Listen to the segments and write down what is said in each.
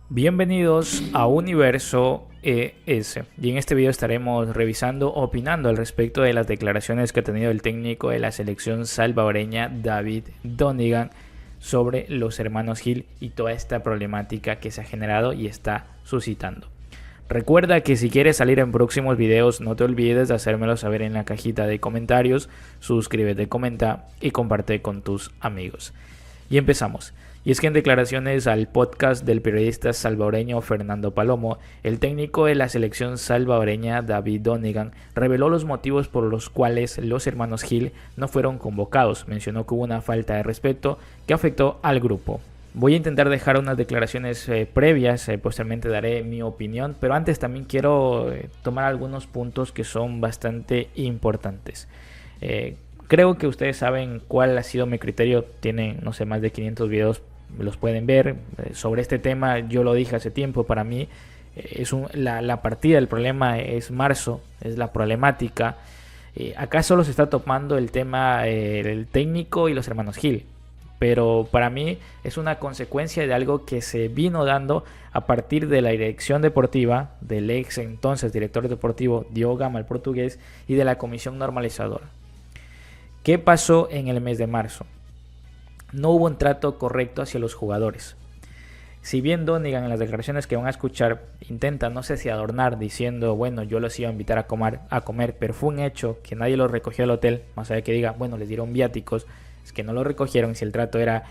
Bienvenidos a Universo ES y en este video estaremos revisando, opinando al respecto de las declaraciones que ha tenido el técnico de la selección salvadoreña David Donigan sobre los hermanos Gil y toda esta problemática que se ha generado y está suscitando. Recuerda que si quieres salir en próximos videos no te olvides de hacérmelo saber en la cajita de comentarios, suscríbete, comenta y comparte con tus amigos. Y empezamos. Y es que en declaraciones al podcast del periodista salvadoreño Fernando Palomo, el técnico de la selección salvadoreña David Donigan reveló los motivos por los cuales los hermanos Gil no fueron convocados. Mencionó que hubo una falta de respeto que afectó al grupo. Voy a intentar dejar unas declaraciones previas, posteriormente daré mi opinión, pero antes también quiero tomar algunos puntos que son bastante importantes. Creo que ustedes saben cuál ha sido mi criterio, tienen, no sé, más de 500 videos, los pueden ver. Sobre este tema yo lo dije hace tiempo, para mí la partida del problema es marzo, es la problemática. Acá solo se está tomando el tema del técnico y los hermanos Gil, pero para mí es una consecuencia de algo que se vino dando a partir de la dirección deportiva, del ex entonces director deportivo Diogo Gama, el portugués, y de la comisión normalizadora. ¿Qué pasó en el mes de marzo? No hubo un trato correcto hacia los jugadores. Si bien Donigan en las declaraciones que van a escuchar intenta, no sé si adornar diciendo, bueno, yo los iba a invitar a comer, pero fue un hecho que nadie los recogió al hotel, más allá de que diga, bueno, les dieron viáticos, es que no lo recogieron. Si el trato era,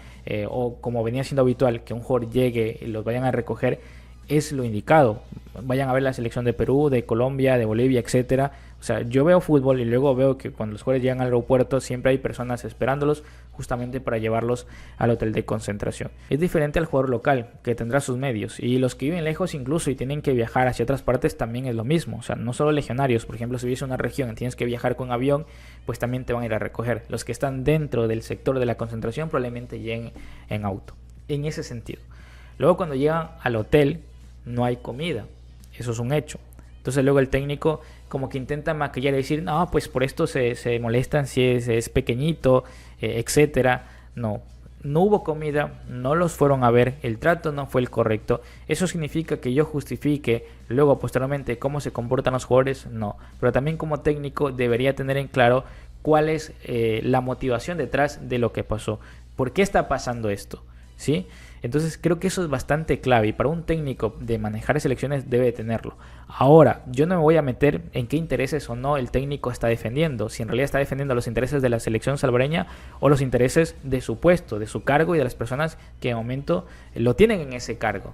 o como venía siendo habitual, que un jugador llegue y los vayan a recoger, es lo indicado. Vayan a ver la selección de Perú, de Colombia, de Bolivia, etcétera. O sea, yo veo fútbol y luego veo que cuando los jugadores llegan al aeropuerto siempre hay personas esperándolos justamente para llevarlos al hotel de concentración. Es diferente al jugador local, que tendrá sus medios, y los que viven lejos incluso y tienen que viajar hacia otras partes también es lo mismo. O sea, no solo legionarios, por ejemplo, si vives en una región y tienes que viajar con avión, pues también te van a ir a recoger. Los que están dentro del sector de la concentración probablemente lleguen en auto. En ese sentido. Luego cuando llegan al hotel no hay comida, eso es un hecho. Entonces luego el técnico como que intenta maquillar y decir, no, pues por esto se molestan si es pequeñito, etcétera. No hubo comida, no los fueron a ver, el trato no fue el correcto. ¿Eso significa que yo justifique luego posteriormente cómo se comportan los jugadores? No, pero también como técnico debería tener en claro cuál es la motivación detrás de lo que pasó. ¿Por qué está pasando esto? ¿Sí? Entonces creo que eso es bastante clave y para un técnico de manejar selecciones debe tenerlo. Ahora, yo no me voy a meter en qué intereses o no el técnico está defendiendo, si en realidad está defendiendo los intereses de la selección salvadoreña o los intereses de su puesto, de su cargo y de las personas que de momento lo tienen en ese cargo.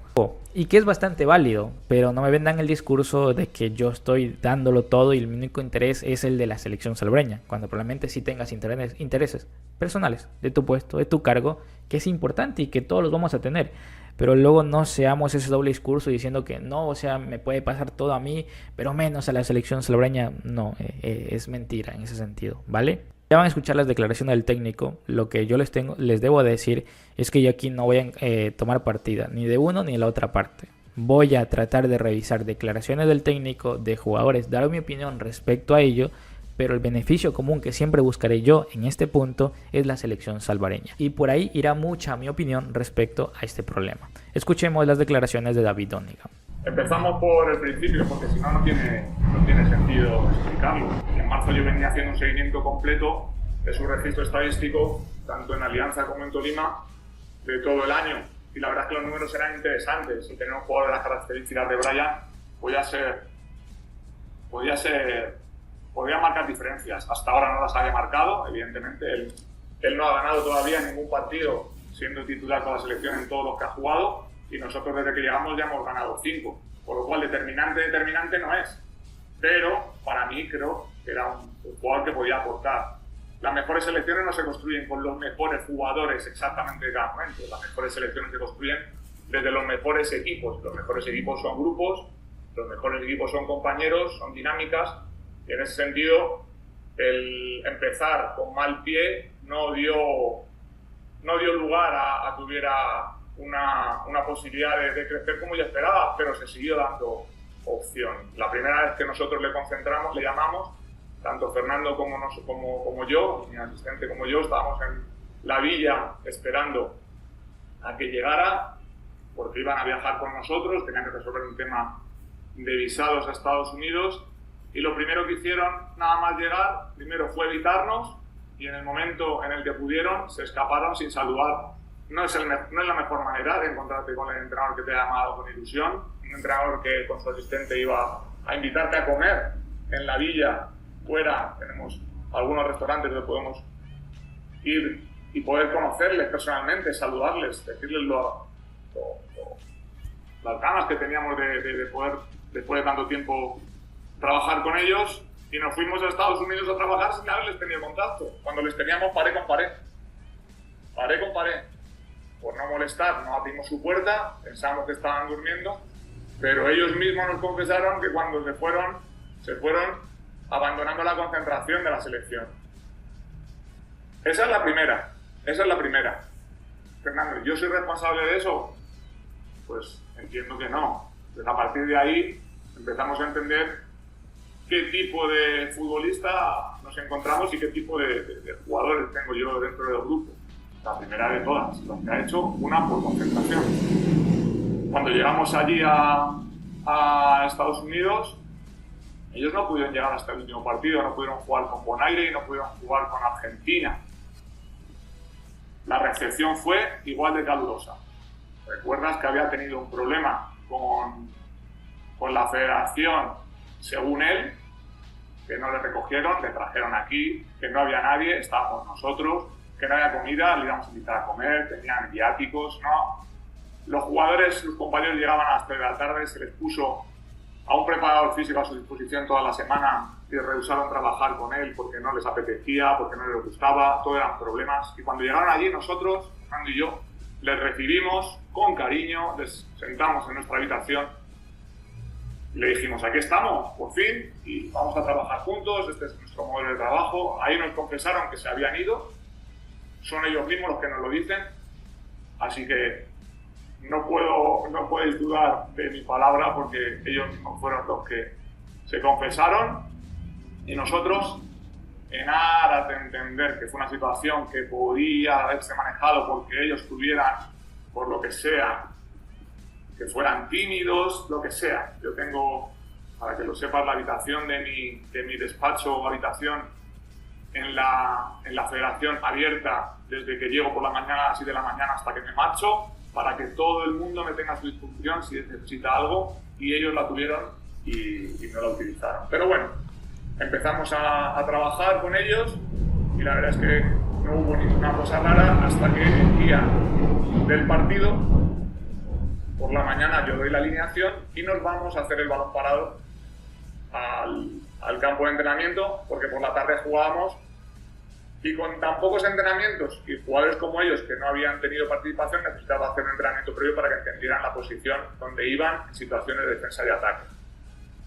Y que es bastante válido, pero no me vendan el discurso de que yo estoy dándolo todo y el único interés es el de la selección salvadoreña, cuando probablemente sí tengas intereses personales de tu puesto, de tu cargo, que es importante y que todos los vamos a tener, pero luego no seamos ese doble discurso diciendo que no, o sea, me puede pasar todo a mí, pero menos a la selección salvadoreña. No, es mentira en ese sentido, ¿vale? Ya van a escuchar las declaraciones del técnico. Lo que yo les debo decir es que yo aquí no voy a tomar partida ni de uno ni de la otra parte. Voy a tratar de revisar declaraciones del técnico, de jugadores, dar mi opinión respecto a ello, pero el beneficio común que siempre buscaré yo en este punto es la selección salvadoreña. Y por ahí irá mucha mi opinión respecto a este problema. Escuchemos las declaraciones de David Donigan. Empezamos por el principio, porque si no, no tiene sentido explicarlo. En marzo yo venía haciendo un seguimiento completo de su registro estadístico, tanto en Alianza como en Tolima, de todo el año. Y la verdad es que los números eran interesantes. Si tener un jugador de las características de Brian, podría marcar diferencias. Hasta ahora no las había marcado, evidentemente. Él no ha ganado todavía ningún partido siendo titular con la selección en todos los que ha jugado, y nosotros desde que llegamos ya hemos ganado 5, por lo cual determinante no es. Pero para mí creo que era un jugador que podía aportar. Las mejores selecciones no se construyen con los mejores jugadores exactamente de cada momento. Las mejores selecciones se construyen desde los mejores equipos. Los mejores equipos son grupos, los mejores equipos son compañeros, son dinámicas. Y en ese sentido, el empezar con mal pie no dio lugar a que hubiera una posibilidad de crecer como yo esperaba, pero se siguió dando opción. La primera vez que nosotros le llamamos, tanto Fernando como yo, mi asistente como yo, estábamos en la villa esperando a que llegara, porque iban a viajar con nosotros, tenían que resolver un tema de visados a Estados Unidos, y lo primero que hicieron, nada más llegar, primero fue evitarnos, y en el momento en el que pudieron, se escaparon sin saludar. No es la mejor manera de encontrarte con el entrenador que te ha llamado con ilusión, un entrenador que con su asistente iba a invitarte a comer en la villa, fuera, tenemos algunos restaurantes donde podemos ir y poder conocerles personalmente, saludarles, decirles las ganas que teníamos de poder, después de tanto tiempo, trabajar con ellos, y nos fuimos a Estados Unidos a trabajar sin haberles tenido contacto. Cuando les teníamos pared con pared. Pared con pared. Por no molestar, no abrimos su puerta, pensamos que estaban durmiendo, pero ellos mismos nos confesaron que cuando se fueron abandonando la concentración de la selección. Esa es la primera. Fernando, ¿yo soy responsable de eso? Pues entiendo que no. Pues a partir de ahí empezamos a entender qué tipo de futbolista nos encontramos y qué tipo de jugadores tengo yo dentro del grupo. La primera de todas, lo que ha hecho, una por concentración. Cuando llegamos allí a Estados Unidos, ellos no pudieron llegar hasta el último partido, no pudieron jugar con Bonaire y no pudieron jugar con Argentina. La recepción fue igual de calurosa. ¿Recuerdas que había tenido un problema con la federación, según él, que no le recogieron, le trajeron aquí, que no había nadie, estábamos nosotros, que no había comida, le íbamos a invitar a comer, tenían viáticos, no. Los jugadores, sus compañeros llegaban a las 3 de la tarde, se les puso a un preparador físico a su disposición toda la semana y rehusaron trabajar con él porque no les apetecía, porque no les gustaba, todo eran problemas. Y cuando llegaron allí, nosotros, Fernando y yo, les recibimos con cariño, les sentamos en nuestra habitación y le dijimos, aquí estamos, por fin, y vamos a trabajar juntos, este es nuestro modelo de trabajo. Ahí nos confesaron que se habían ido, son ellos mismos los que nos lo dicen, así que no podéis dudar de mi palabra porque ellos mismos fueron los que se confesaron, y nosotros, en aras de entender que fue una situación que podía haberse manejado porque ellos tuvieran, por lo que sea, que fueran tímidos, lo que sea. Yo tengo, para que lo sepas, la habitación de mi despacho o habitación en la federación abierta desde que llego por la mañana a las 7 de la mañana hasta que me marcho, para que todo el mundo me tenga a su disposición si necesita algo, y ellos la tuvieron y no la utilizaron. Pero bueno, empezamos a trabajar con ellos y la verdad es que no hubo ninguna cosa rara hasta que el día del partido, por la mañana yo doy la alineación y nos vamos a hacer el balón parado al campo de entrenamiento, porque por la tarde jugábamos, y con tan pocos entrenamientos y jugadores como ellos que no habían tenido participación, necesitaba hacer un entrenamiento previo para que entendieran la posición donde iban en situaciones de defensa y ataque.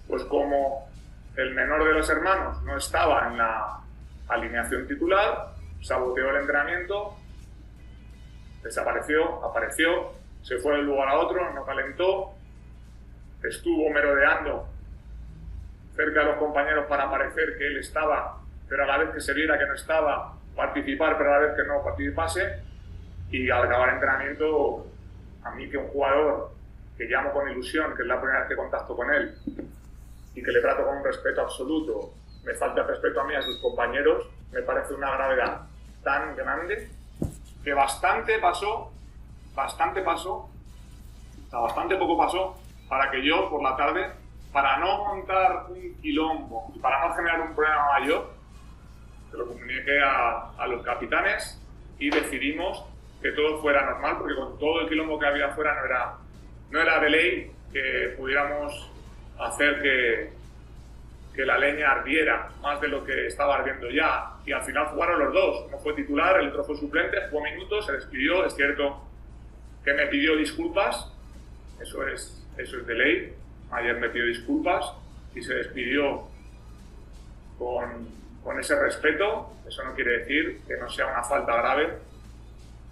Pues como el menor de los hermanos no estaba en la alineación titular, saboteó el entrenamiento, desapareció, apareció, se fue de un lugar a otro, no calentó, estuvo merodeando cerca de los compañeros para parecer que él estaba, pero a la vez que se viera que no estaba, participar, pero a la vez que no participase. Y al acabar el entrenamiento, a mí, que un jugador que llamo con ilusión, que es la primera vez que contacto con él y que le trato con un respeto absoluto, me falta el respeto a mí y a sus compañeros, me parece una gravedad tan grande que bastante poco pasó para que yo por la tarde, para no montar un quilombo y para no generar un problema mayor, se lo comuniqué a los capitanes y decidimos que todo fuera normal, porque con todo el quilombo que había afuera no era de ley que pudiéramos hacer que la leña ardiera más de lo que estaba ardiendo ya. Y al final jugaron los dos, uno fue titular, el otro fue suplente, jugó minutos, se despidió. Es cierto que me pidió disculpas, eso es de ley. Ayer me pidió disculpas y se despidió con ese respeto. Eso no quiere decir que no sea una falta grave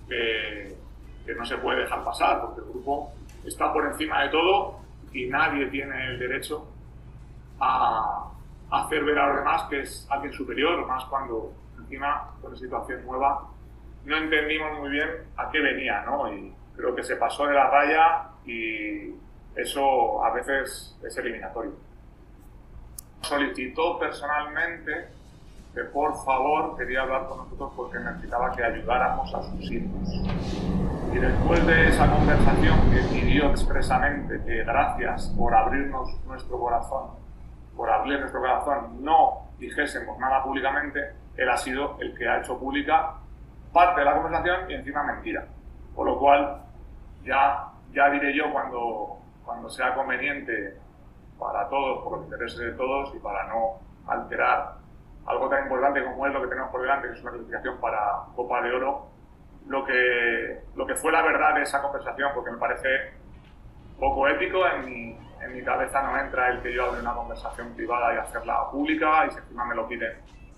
que no se puede dejar pasar, porque el grupo está por encima de todo y nadie tiene el derecho a hacer ver a los demás que es alguien superior, más cuando encima con una situación nueva no entendimos muy bien a qué venía, ¿no? Y creo que se pasó de la raya y eso a veces es eliminatorio. Solicitó personalmente que por favor quería hablar con nosotros porque necesitaba que ayudáramos a sus hijos. Y después de esa conversación que pidió expresamente que gracias por abrirnos nuestro corazón, no dijésemos nada públicamente, él ha sido el que ha hecho pública parte de la conversación y encima mentira. Por lo cual ya diré yo cuando sea conveniente para todos, por los intereses de todos y para no alterar algo tan importante como es lo que tenemos por delante, que es una clasificación para Copa de Oro, lo que fue la verdad de esa conversación, porque me parece poco ético. En mi cabeza no entra el que yo hable una conversación privada y hacerla pública, y si encima me lo piden,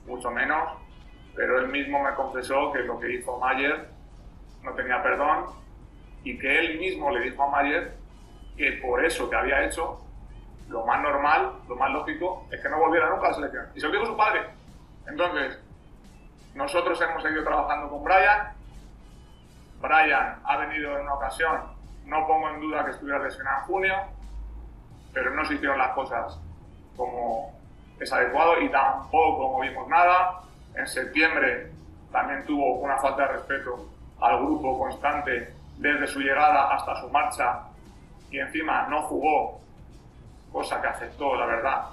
mucho menos. Pero él mismo me confesó que lo que hizo Mayer no tenía perdón y que él mismo le dijo a Mayer que por eso que había hecho, lo más normal, lo más lógico, es que no volviera nunca a la selección. Y se lo dijo su padre. Entonces, nosotros hemos seguido trabajando con Brian. Brian ha venido en una ocasión, no pongo en duda que estuviera lesionado en junio, pero no se hicieron las cosas como es adecuado y tampoco movimos nada. En septiembre también tuvo una falta de respeto al grupo constante desde su llegada hasta su marcha y encima no jugó, cosa que aceptó, la verdad,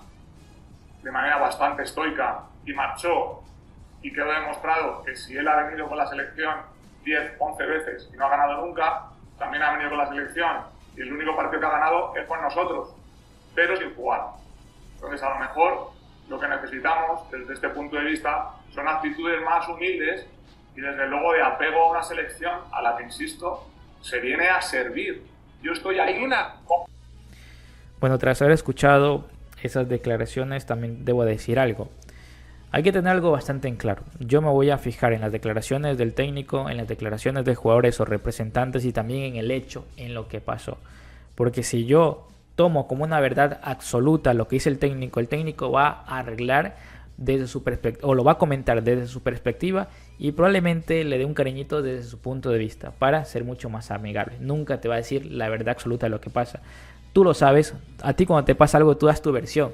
de manera bastante estoica y marchó, y quedó demostrado que si él ha venido con la selección 10, 11 veces y no ha ganado nunca, también ha venido con la selección y el único partido que ha ganado es con nosotros, pero sin jugar. Entonces, a lo mejor lo que necesitamos desde este punto de vista son actitudes más humildes y desde luego de apego a una selección a la que, insisto, se viene a servir. Yo estoy ahí Bueno, tras haber escuchado esas declaraciones, también debo decir algo. Hay que tener algo bastante en claro. Yo me voy a fijar en las declaraciones del técnico, en las declaraciones de jugadores o representantes y también en el hecho, en lo que pasó. Porque si yo tomo como una verdad absoluta lo que dice el técnico va a arreglar desde su perspectiva, o lo va a comentar desde su perspectiva y probablemente le dé un cariñito desde su punto de vista para ser mucho más amigable. Nunca te va a decir la verdad absoluta de lo que pasa. Tú lo sabes, a ti cuando te pasa algo tú das tu versión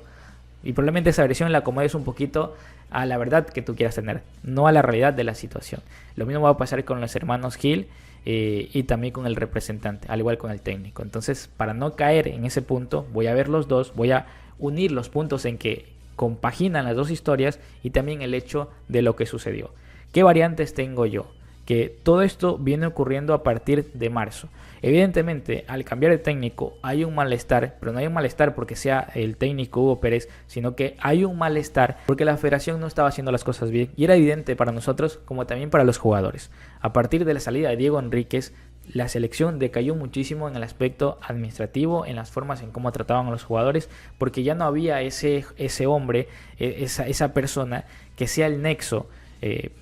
y probablemente esa versión la acomodes un poquito a la verdad que tú quieras tener, no a la realidad de la situación. Lo mismo va a pasar con los hermanos Gil y también con el representante, al igual con el técnico. Entonces, para no caer en ese punto, voy a ver los dos, voy a unir los puntos en que compaginan las dos historias y también el hecho de lo que sucedió. ¿Qué variantes tengo yo? Que todo esto viene ocurriendo a partir de marzo. Evidentemente, al cambiar de técnico hay un malestar, pero no hay un malestar porque sea el técnico Hugo Pérez, sino que hay un malestar porque la federación no estaba haciendo las cosas bien y era evidente para nosotros como también para los jugadores. A partir de la salida de Diego Enríquez, la selección decayó muchísimo en el aspecto administrativo, en las formas en cómo trataban a los jugadores, porque ya no había ese hombre, esa persona que sea el nexo.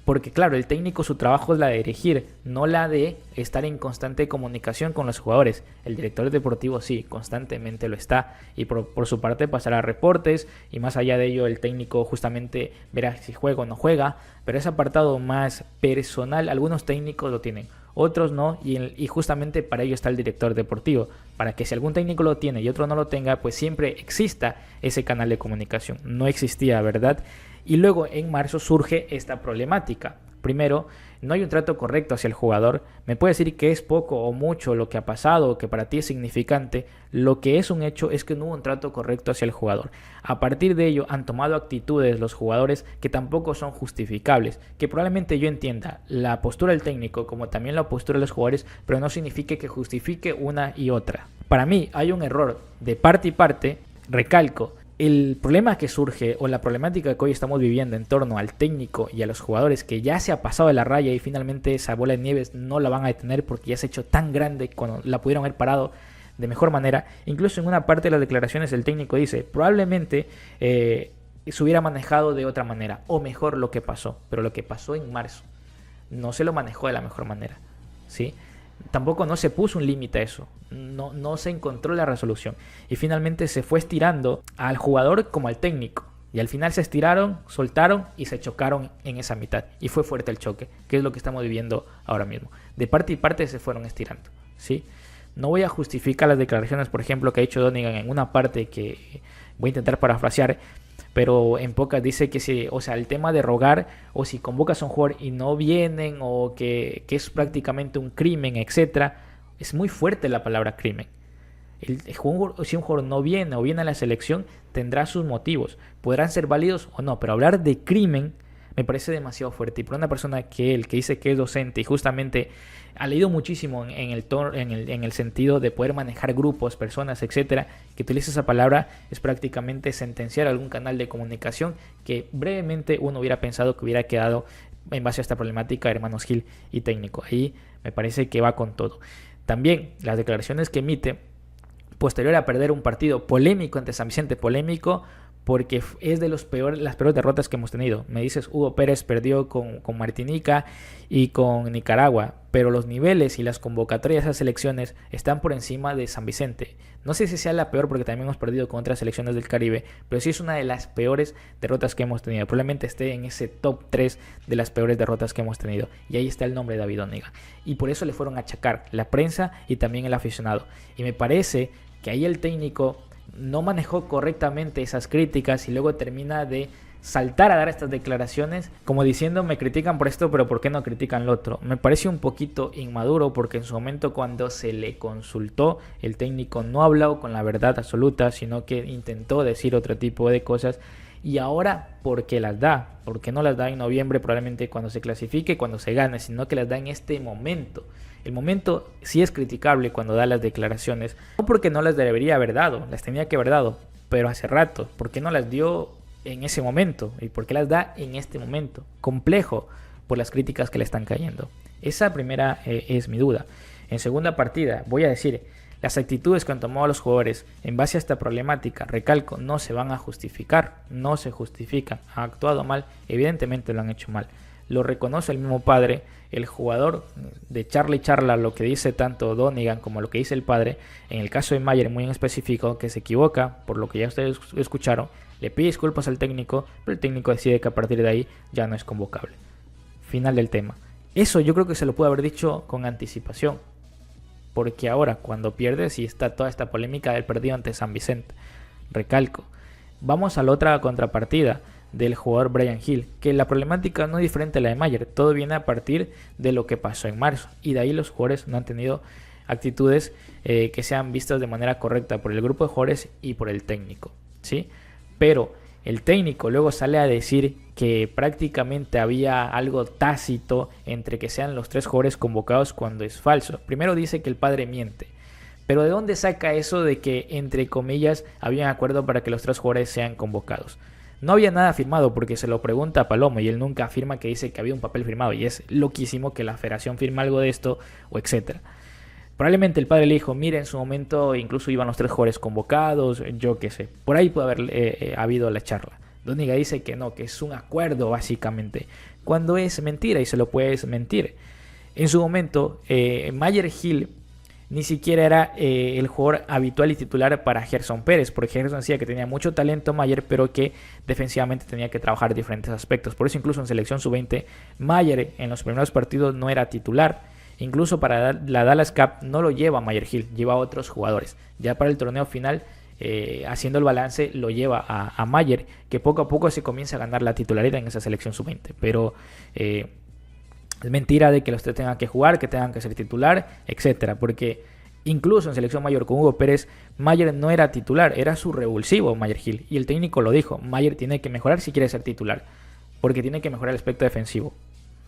Porque claro, el técnico su trabajo es la de dirigir, no la de estar en constante comunicación con los jugadores. El director deportivo sí, constantemente lo está y por su parte pasará reportes y más allá de ello el técnico justamente verá si juega o no juega, pero ese apartado más personal algunos técnicos lo tienen, otros no, y justamente para ello está el director deportivo, para que si algún técnico lo tiene y otro no lo tenga, pues siempre exista ese canal de comunicación. No existía, ¿verdad? Y luego en marzo surge esta problemática. Primero, no hay un trato correcto hacia el jugador. Me puede decir que es poco o mucho lo que ha pasado o que para ti es significante. Lo que es un hecho es que no hubo un trato correcto hacia el jugador. A partir de ello han tomado actitudes los jugadores que tampoco son justificables. Que probablemente yo entienda la postura del técnico como también la postura de los jugadores, pero no signifique que justifique una y otra. Para mí hay un error de parte y parte, recalco. El problema que surge o la problemática que hoy estamos viviendo en torno al técnico y a los jugadores que ya se ha pasado de la raya y finalmente esa bola de nieves no la van a detener porque ya se ha hecho tan grande cuando la pudieron haber parado de mejor manera. Incluso en una parte de las declaraciones el técnico dice probablemente se hubiera manejado de otra manera o mejor lo que pasó, pero lo que pasó en marzo no se lo manejó de la mejor manera, ¿sí? Tampoco no se puso un límite a eso, no se encontró la resolución y finalmente se fue estirando al jugador como al técnico y al final se estiraron, soltaron y se chocaron en esa mitad y fue fuerte el choque, que es lo que estamos viviendo ahora mismo. De parte y parte se fueron estirando, ¿sí? No voy a justificar las declaraciones, por ejemplo, que ha hecho Donigan en una parte que voy a intentar parafrasear, pero en pocas dice que si, o sea, el tema de rogar o si convocas a un jugador y no vienen o que es prácticamente un crimen, etcétera, es muy fuerte la palabra crimen. Si un jugador no viene o viene a la selección, tendrá sus motivos, podrán ser válidos o no, pero hablar de crimen me parece demasiado fuerte. Y para una persona que dice que es docente y justamente ha leído muchísimo en el sentido de poder manejar grupos, personas, etcétera, que utiliza esa palabra es prácticamente sentenciar algún canal de comunicación que brevemente uno hubiera pensado que hubiera quedado en base a esta problemática de hermanos Gil y técnico. Ahí me parece que va con todo. También las declaraciones que emite posterior a perder un partido polémico ante San Vicente, polémico porque es de las peores derrotas que hemos tenido. Me dices, Hugo Pérez perdió con Martinica y con Nicaragua, pero los niveles y las convocatorias a esas selecciones están por encima de San Vicente. No sé si sea la peor porque también hemos perdido con otras selecciones del Caribe, pero sí es una de las peores derrotas que hemos tenido. Probablemente esté en ese top 3 de las peores derrotas que hemos tenido. Y ahí está el nombre de David Donigan. Y por eso le fueron a achacar la prensa y también el aficionado. Y me parece que ahí el técnico no manejó correctamente esas críticas y luego termina de saltar a dar estas declaraciones como diciendo me critican por esto pero ¿por qué no critican lo otro? Me parece un poquito inmaduro porque en su momento cuando se le consultó el técnico no habló con la verdad absoluta sino que intentó decir otro tipo de cosas y ahora ¿por qué las da? ¿Por qué no las da en noviembre probablemente cuando se clasifique, cuando se gane, sino que las da en este momento? El momento sí es criticable cuando da las declaraciones, no porque no las debería haber dado, las tenía que haber dado, pero hace rato. ¿Por qué no las dio en ese momento? ¿Y por qué las da en este momento? Complejo por las críticas que le están cayendo. Esa primera es mi duda. En segunda partida, voy a decir, las actitudes que han tomado los jugadores en base a esta problemática, recalco, no se van a justificar, no se justifican. Han actuado mal, evidentemente lo han hecho mal. Lo reconoce el mismo padre, el jugador de charla y charla, lo que dice tanto Donigan como lo que dice el padre, en el caso de Mayer muy en específico, que se equivoca, por lo que ya ustedes escucharon, le pide disculpas al técnico, pero el técnico decide que a partir de ahí ya no es convocable. Final del tema. Eso yo creo que se lo puede haber dicho con anticipación, porque ahora cuando pierdes y está toda esta polémica del perdido ante San Vicente, recalco, vamos a la otra contrapartida del jugador Bryan Gil, que la problemática no es diferente a la de Mayer, todo viene a partir de lo que pasó en marzo y de ahí los jugadores no han tenido actitudes que sean vistas de manera correcta por el grupo de jugadores y por el técnico, ¿sí? Pero el técnico luego sale a decir que prácticamente había algo tácito entre que sean los 3 jugadores convocados cuando es falso. Primero dice que el padre miente, pero ¿de dónde saca eso de que entre comillas había un acuerdo para que los 3 jugadores sean convocados? No había nada firmado porque se lo pregunta a Palomo y él nunca afirma que dice que había un papel firmado y es loquísimo que la federación firme algo de esto o etcétera. Probablemente el padre le dijo, mire, en su momento incluso iban los 3 jugadores convocados, yo qué sé. Por ahí puede haber habido la charla. Donigan dice que no, que es un acuerdo básicamente, cuando es mentira y se lo puedes mentir. En su momento, Mayer Gil ni siquiera era el jugador habitual y titular para Gerson Pérez, porque Gerson decía que tenía mucho talento Mayer, pero que defensivamente tenía que trabajar diferentes aspectos. Por eso incluso en selección sub-20, Mayer en los primeros partidos no era titular. Incluso para la Dallas Cup no lo lleva Mayer Gil, lleva a otros jugadores. Ya para el torneo final, haciendo el balance, lo lleva a Mayer, que poco a poco se comienza a ganar la titularidad en esa selección sub-20. Pero es mentira de que los 3 tengan que jugar, que tengan que ser titular, etcétera, porque incluso en selección mayor con Hugo Pérez, Mayer no era titular, era su revulsivo Mayer Gil, y el técnico lo dijo, Mayer tiene que mejorar si quiere ser titular, porque tiene que mejorar el aspecto defensivo.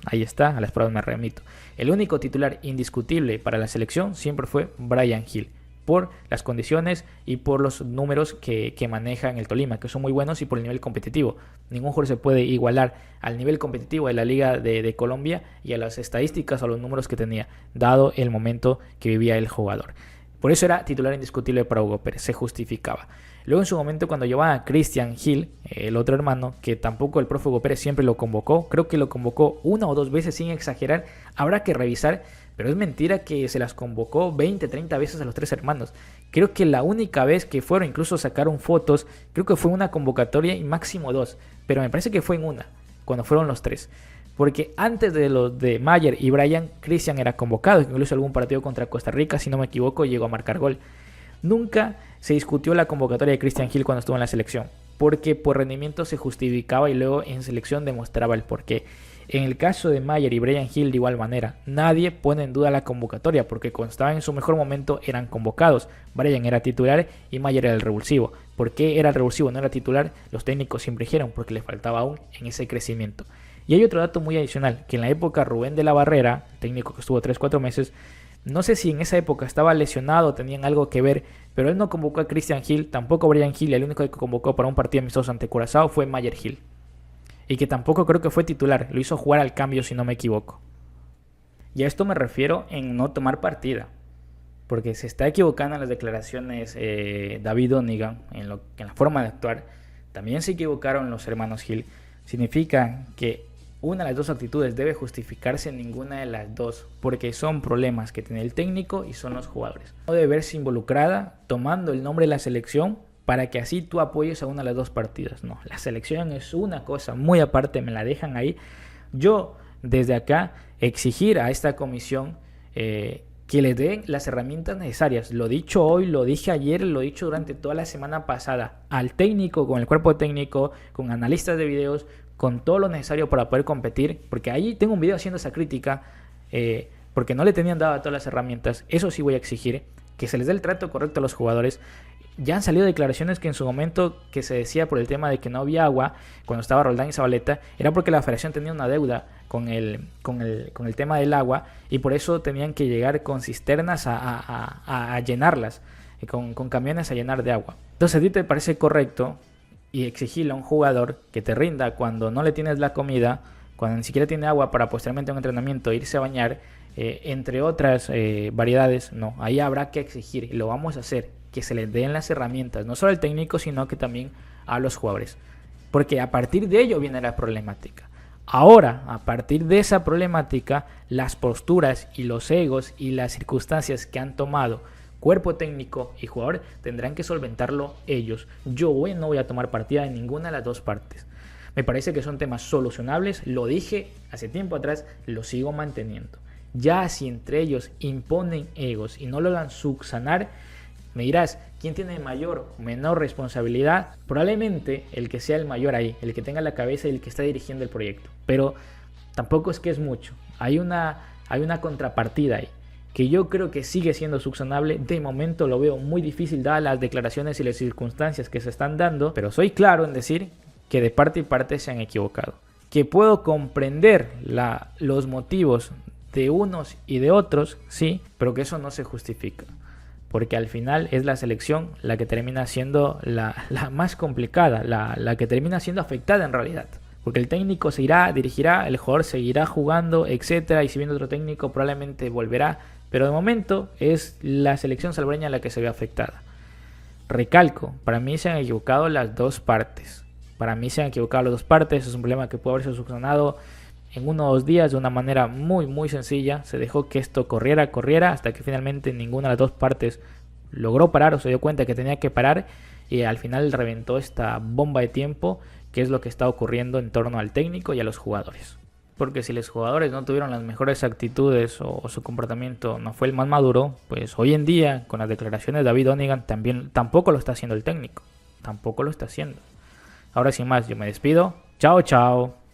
Ahí está, a las pruebas me remito. El único titular indiscutible para la selección siempre fue Bryan Gil, por las condiciones y por los números que maneja en el Tolima, que son muy buenos, y por el nivel competitivo. Ningún jugador se puede igualar al nivel competitivo de la Liga de Colombia y a las estadísticas o a los números que tenía, dado el momento que vivía el jugador. Por eso era titular indiscutible para Hugo Pérez, se justificaba. Luego en su momento cuando llevaba a Christian Gil, el otro hermano, que tampoco el profe Hugo Pérez siempre lo convocó, creo que lo convocó 1 o 2 veces sin exagerar, habrá que revisar, pero es mentira que se las convocó 20, 30 veces a los 3 hermanos. Creo que la única vez que fueron, incluso sacaron fotos, creo que fue una convocatoria y máximo 2, pero me parece que fue en una, cuando fueron los 3. Porque antes de los de Mayer y Brian, Christian era convocado, incluso algún partido contra Costa Rica, si no me equivoco, llegó a marcar gol. Nunca se discutió la convocatoria de Christian Hill cuando estuvo en la selección, porque por rendimiento se justificaba y luego en selección demostraba el porqué. En el caso de Mayer y Brian Hill de igual manera, nadie pone en duda la convocatoria porque cuando estaban en su mejor momento eran convocados. Brian era titular y Mayer era el revulsivo. ¿Por qué era el revulsivo, no era titular? Los técnicos siempre dijeron porque le faltaba aún en ese crecimiento. Y hay otro dato muy adicional, que en la época Rubén de la Barrera, técnico que estuvo 3-4 meses, no sé si en esa época estaba lesionado o tenían algo que ver, pero él no convocó a Christian Hill, tampoco a Brian Hill, y el único que convocó para un partido amistoso ante Curazao fue Mayer Hill. Y que tampoco creo que fue titular, lo hizo jugar al cambio si no me equivoco. Y a esto me refiero en no tomar partida, porque se está equivocando en las declaraciones David Donigan, en la forma de actuar. También se equivocaron los hermanos Hill. Significa que una de las dos actitudes debe justificarse en ninguna de las dos, porque son problemas que tiene el técnico y son los jugadores. No debe verse involucrada tomando el nombre de la selección para que así tú apoyes a una de las dos partidas. No, la selección es una cosa muy aparte, me la dejan ahí. Yo, desde acá, exigir a esta comisión que le den las herramientas necesarias. Lo dicho hoy, lo dije ayer, lo he dicho durante toda la semana pasada. Al técnico, con el cuerpo técnico, con analistas de videos, con todo lo necesario para poder competir. Porque ahí tengo un video haciendo esa crítica, porque no le tenían dado todas las herramientas. Eso sí voy a exigir, que se les dé el trato correcto a los jugadores. Ya han salido declaraciones que en su momento que se decía por el tema de que no había agua cuando estaba Roldán y Zabaleta, era porque la federación tenía una deuda con el tema del agua y por eso tenían que llegar con cisternas a llenarlas, con camiones a llenar de agua. Entonces, ¿a ti te parece correcto y exigirle a un jugador que te rinda cuando no le tienes la comida, cuando ni siquiera tiene agua para posteriormente un entrenamiento irse a bañar, entre otras variedades? No, ahí habrá que exigir y lo vamos a hacer, que se les den las herramientas, no solo al técnico, sino que también a los jugadores, porque a partir de ello viene la problemática. Ahora, a partir de esa problemática, las posturas y los egos y las circunstancias que han tomado cuerpo técnico y jugador tendrán que solventarlo ellos. Yo no voy a tomar partida de ninguna de las dos partes. Me parece que son temas solucionables, lo dije hace tiempo atrás, lo sigo manteniendo. Ya si entre ellos imponen egos y no lo hagan subsanar, me dirás, ¿quién tiene mayor o menor responsabilidad? Probablemente el que sea el mayor ahí, el que tenga la cabeza y el que está dirigiendo el proyecto. Pero tampoco es que es mucho. Hay una contrapartida ahí, que yo creo que sigue siendo subsanable. De momento lo veo muy difícil dadas las declaraciones y las circunstancias que se están dando, pero soy claro en decir que de parte y parte se han equivocado. Que puedo comprender los motivos de unos y de otros, sí, pero que eso no se justifica. Porque al final es la selección la que termina siendo la más complicada, la que termina siendo afectada en realidad. Porque el técnico se irá, dirigirá, el jugador seguirá jugando, etcétera, y si viene otro técnico probablemente volverá. Pero de momento es la selección salvadoreña la que se ve afectada. Recalco, para mí se han equivocado las dos partes. Es un problema que puede haberse subsanado en 1 o 2 días de una manera muy muy sencilla. Se dejó que esto corriera hasta que finalmente ninguna de las dos partes logró parar o se dio cuenta que tenía que parar, y al final reventó esta bomba de tiempo, que es lo que está ocurriendo en torno al técnico y a los jugadores. Porque si los jugadores no tuvieron las mejores actitudes o su comportamiento no fue el más maduro, pues hoy en día con las declaraciones de David Donigan tampoco lo está haciendo el técnico, tampoco lo está haciendo. Ahora sin más, yo me despido. Chao, chao.